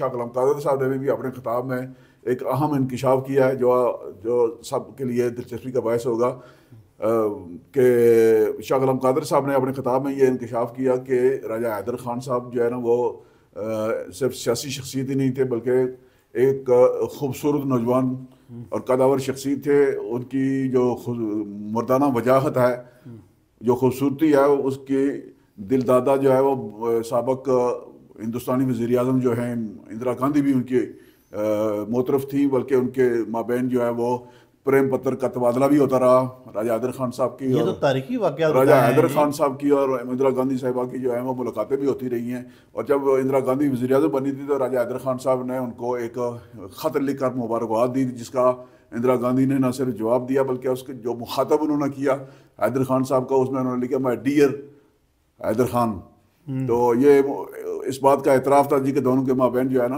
شاہ کلام قادر صاحب نے بھی اپنے خطاب میں ایک اہم انکشاف کیا ہے جو سب کے لیے دلچسپی کا باعث ہوگا کہ شاہ کلام قادر صاحب نے اپنے خطاب میں یہ انکشاف کیا کہ راجہ حیدر خان صاحب جو ہے نا وہ صرف سیاسی شخصیت ہی نہیں تھے بلکہ ایک خوبصورت نوجوان اور قداور شخصیت تھے. ان کی جو مردانہ وجاہت ہے، جو خوبصورتی ہے، اس کی دل دادا جو ہے وہ سابق ہندوستانی وزیر اعظم جو ہیں اندرا گاندھی بھی ان کی موطرف تھی، بلکہ ان کے مابین جو ہے وہ پریم پتر کا تبادلہ بھی ہوتا رہا. راجہ حیدر خان صاحب کی یہ اور تو تاریخی واقعات راجہ بتائے ہیں حیدر جی. خان صاحب کی اور اندرا گاندھی صاحبہ کی جو ہے وہ ملاقاتیں بھی ہوتی رہی ہیں. اور جب اندرا گاندھی وزیر اعظم بنی تھی تو راجہ حیدر خان صاحب نے ان کو ایک خط لکھ کر مبارکباد دی، جس کا اندرا گاندھی نے نہ صرف جواب دیا بلکہ اس کے جو مخاطب انہوں نے کیا حیدر خان صاحب کا، اس میں انہوں نے لکھا مائی ڈیئر حیدر خان. تو یہ اس بات کا اعتراف تھا جی کہ دونوں کے مابین جو ہے نا